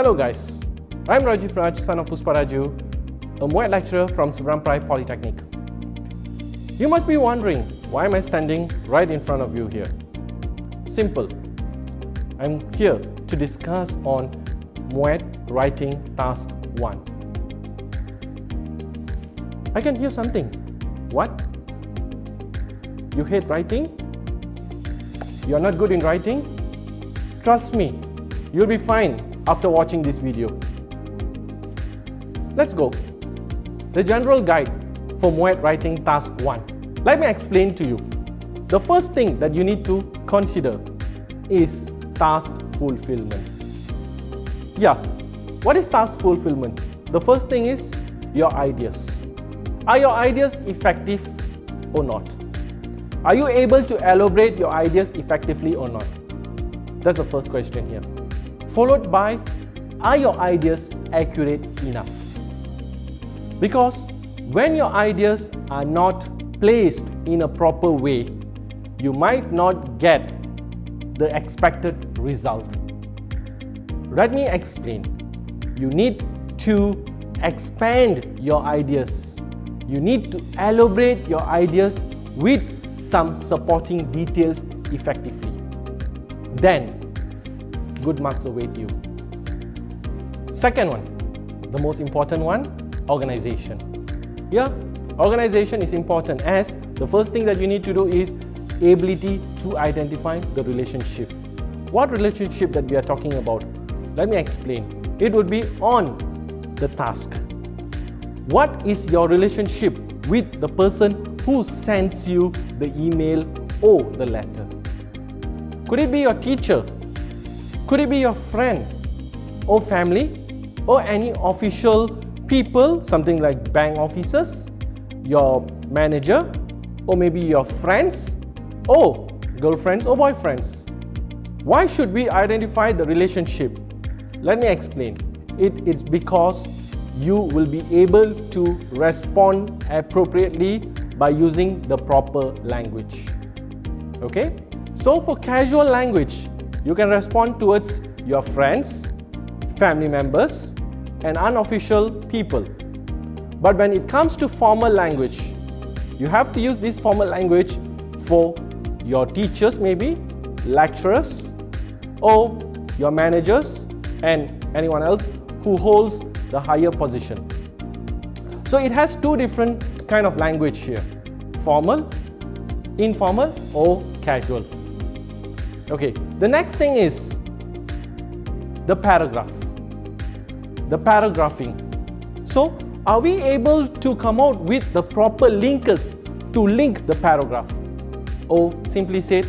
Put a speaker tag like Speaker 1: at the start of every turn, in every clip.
Speaker 1: Hello guys, I'm Rajiv Raj, son of Pusparaju, a Muet lecturer from Subrampai Polytechnic. You must be wondering, why am I standing right in front of you here? Simple. I'm here to discuss on Muet writing task 1. I can hear something. What? You hate writing? You're not good in writing? Trust me, you'll be fine after watching this video. Let's go. The general guide for Muet writing task 1. Let me explain to you. The first thing that you need to consider is task fulfillment. Yeah, what is task fulfillment? The first thing is your ideas. Are your ideas effective or not? Are you able to elaborate your ideas effectively or not? That's the first question here. Followed by, are your ideas accurate enough? Because when your ideas are not placed in a proper way, you might not get the expected result. Let me explain. You need to expand your ideas. You need to elaborate your ideas with some supporting details effectively. Then, good marks await you. Second one, the most important one, organization. Yeah, organization is important, as the first thing that you need to do is ability to identify the relationship. What relationship that we are talking about? Let me explain. It would be on the task. What is your relationship with the person who sends you the email or the letter? Could it be your teacher? Could it be your friend or family or any official people, something like bank officers, your manager, or maybe your friends or girlfriends or boyfriends? Why should we identify the relationship? Let me explain. It is because you will be able to respond appropriately by using the proper language. Okay? So for casual language, you can respond towards your friends, family members, and unofficial people. But when it comes to formal language, you have to use this formal language for your teachers, maybe, lecturers, or your managers, and anyone else who holds the higher position. So it has two different kind of language here: formal, informal, or casual. Okay, the next thing is the paragraph, the paragraphing. So are we able to come out with the proper linkers to link the paragraph, or simply said,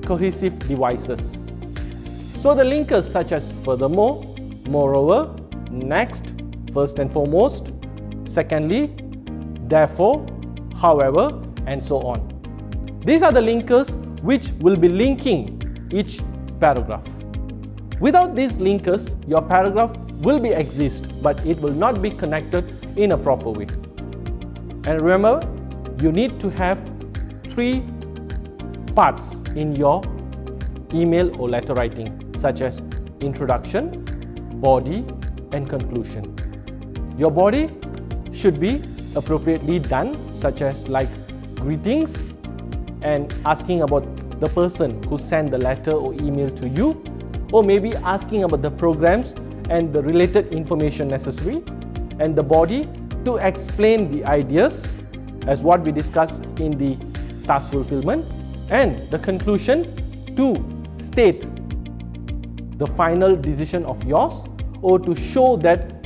Speaker 1: cohesive devices? So the linkers such as furthermore, moreover, next, first and foremost, secondly, therefore, however, and so on. These are the linkers which will be linking each paragraph. Without these linkers, your paragraph will be exist, but it will not be connected in a proper way. And remember, you need to have 3 parts in your email or letter writing, such as introduction, body, and conclusion. Your body should be appropriately done, such as like greetings and asking about the person who sent the letter or email to you, or maybe asking about the programs and the related information necessary, and the body to explain the ideas as what we discussed in the task fulfillment, and the conclusion to state the final decision of yours, or to show that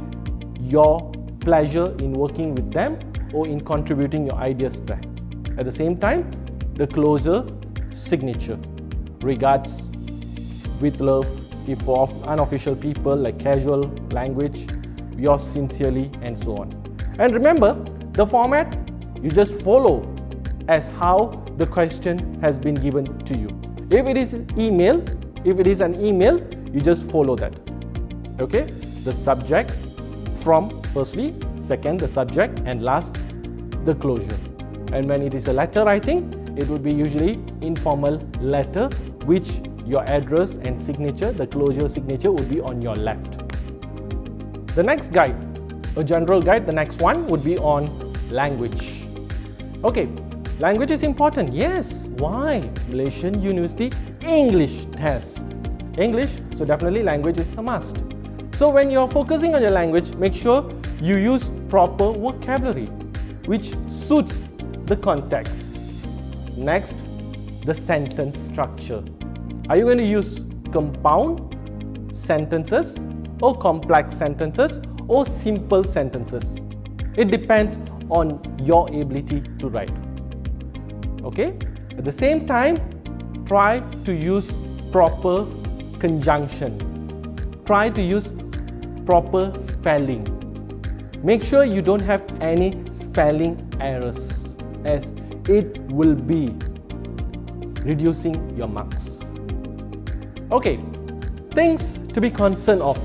Speaker 1: your pleasure in working with them or in contributing your ideas there. At the same time, the closure signature. Regards, with love, if for unofficial people, like casual language, yours sincerely, and so on. And remember, the format, you just follow as how the question has been given to you. If it is an email, you just follow that. Okay? The subject from firstly, second the subject, and last the closure. And when it is a letter writing, it would be usually informal letter, which your address and signature, the closure signature, would be on your left. The next guide, a general guide, the next one would be on language. Okay, language is important. Yes. Why? Malaysian University English test. English, so definitely language is a must. So when you're focusing on your language, make sure you use proper vocabulary which suits the context. Next, the sentence structure. Are you going to use compound sentences or complex sentences or simple sentences? It depends on your ability to write. Okay? At the same time, try to use proper conjunction. Try to use proper spelling. Make sure you don't have any spelling errors, as it will be reducing your marks. Okay, things to be concerned of.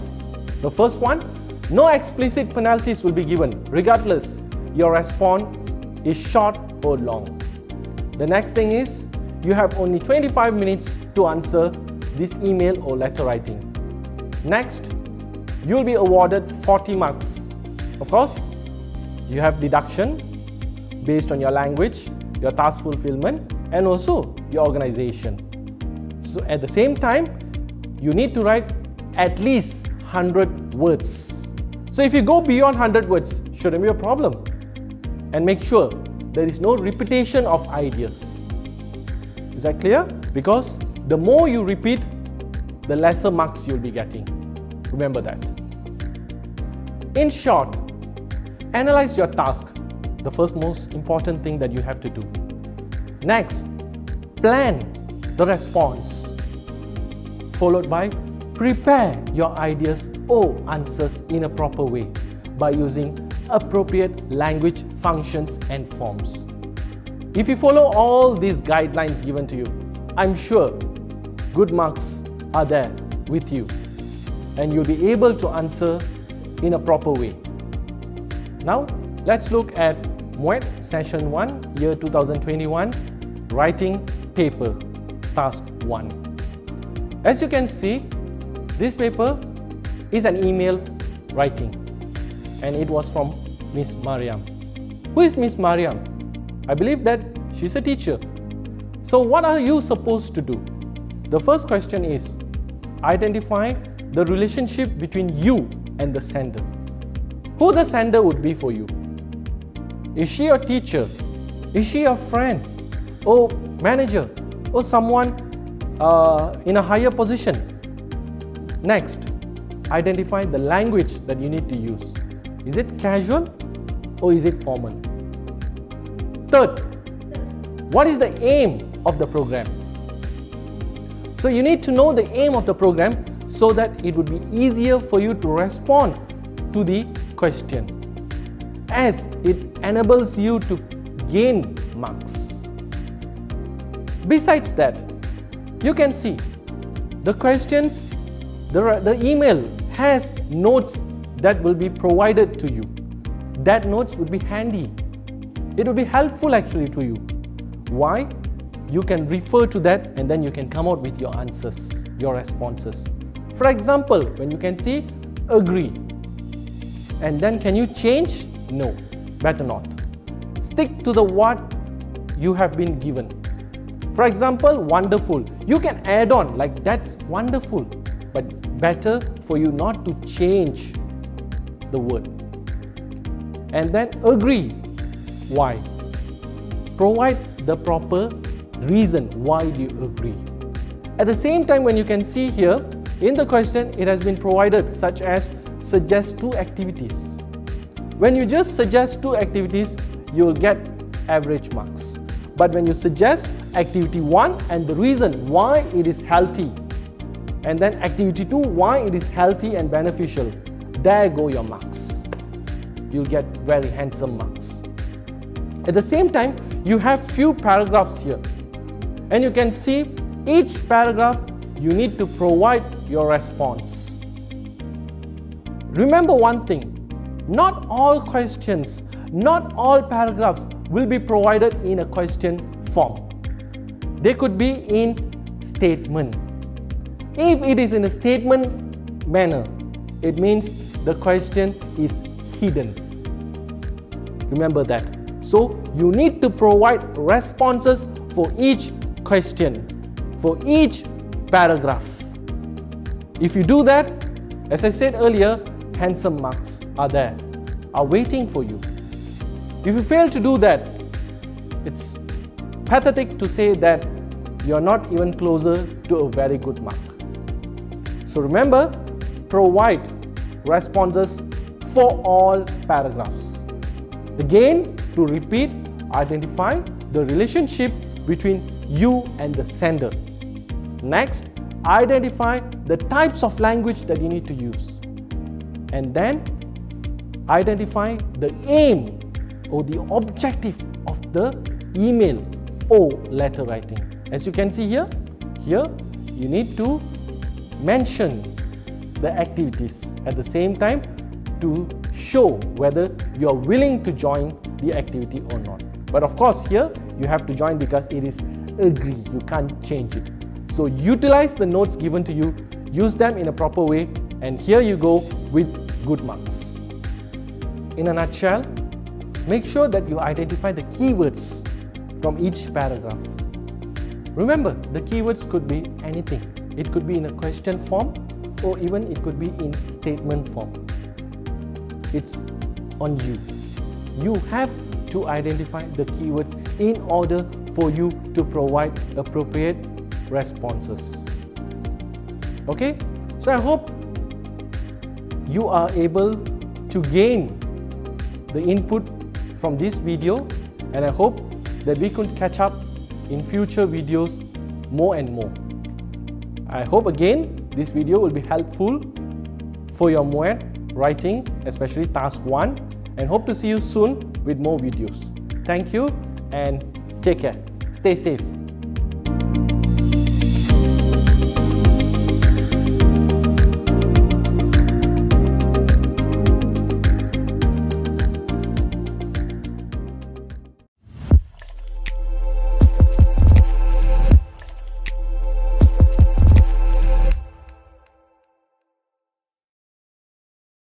Speaker 1: The first one, no explicit penalties will be given, regardless your response is short or long. The next thing is, you have only 25 minutes to answer this email or letter writing. Next, you will be awarded 40 marks. Of course, you have deduction based on your language, your task fulfillment, and also your organization. So at the same time, you need to write at least 100 words. So if you go beyond 100 words, shouldn't be a problem. And make sure there is no repetition of ideas. Is that clear? Because the more you repeat, the lesser marks you'll be getting. Remember that. In short, analyze your task, the first most important thing that you have to do. Next, plan the response, followed by prepare your ideas or answers in a proper way by using appropriate language functions and forms. If you follow all these guidelines given to you, I'm sure good marks are there with you and you'll be able to answer in a proper way. Now, let's look at Muet Session 1, Year 2021, Writing Paper, Task 1. As you can see, this paper is an email writing and it was from Miss Mariam. Who is Miss Mariam? I believe that she's a teacher. So what are you supposed to do? The first question is, identify the relationship between you and the sender. Who the sender would be for you? Is she your teacher? Is she your friend? Or manager? Or someone in a higher position? Next, identify the language that you need to use. Is it casual or is it formal? Third, what is the aim of the program? So you need to know the aim of the program so that it would be easier for you to respond to the question, as it enables you to gain marks. Besides that, you can see the questions, the email has notes that will be provided to you. That notes would be handy. It will be helpful actually to you. Why? You can refer to that and then you can come out with your answers, your responses. For example, when you can see agree, and then can you change? No, better not. Stick to the what you have been given. For example, wonderful. You can add on like that's wonderful, but better for you not to change the word. And then agree. Why? Provide the proper reason why you agree. At the same time, when you can see here, in the question, it has been provided such as suggest 2 activities. When you just suggest 2 activities, you will get average marks. But when you suggest activity 1 and the reason why it is healthy, and then activity 2, why it is healthy and beneficial, there go your marks. You'll get very handsome marks. At the same time, you have few paragraphs here. And you can see each paragraph, you need to provide your response. Remember one thing, not all questions, not all paragraphs will be provided in a question form. They could be in statement. If it is in a statement manner, it means the question is hidden. Remember that. So you need to provide responses for each question, for each paragraph. If you do that, as I said earlier, handsome marks are there, are waiting for you. If you fail to do that, it's pathetic to say that you're not even closer to a very good mark. So remember, provide responses for all paragraphs. Again, to repeat, identify the relationship between you and the sender. Next, identify the types of language that you need to use. And then, identify the aim or the objective of the email or letter writing. As you can see here you need to mention the activities at the same time to show whether you are willing to join the activity or not. But of course here you have to join because it is agreed, you can't change it. So utilize the notes given to you, use them in a proper way, and here you go with good marks. In a nutshell, make sure that you identify the keywords from each paragraph. Remember, the keywords could be anything. It could be in a question form or even it could be in statement form. It's on you. You have to identify the keywords in order for you to provide appropriate responses. Okay? So I hope you are able to gain the input from this video, and I hope that we could catch up in future videos more and more. I hope again this video will be helpful for your Muet writing, especially task 1, and hope to see you soon with more videos. Thank you and take care. Stay safe.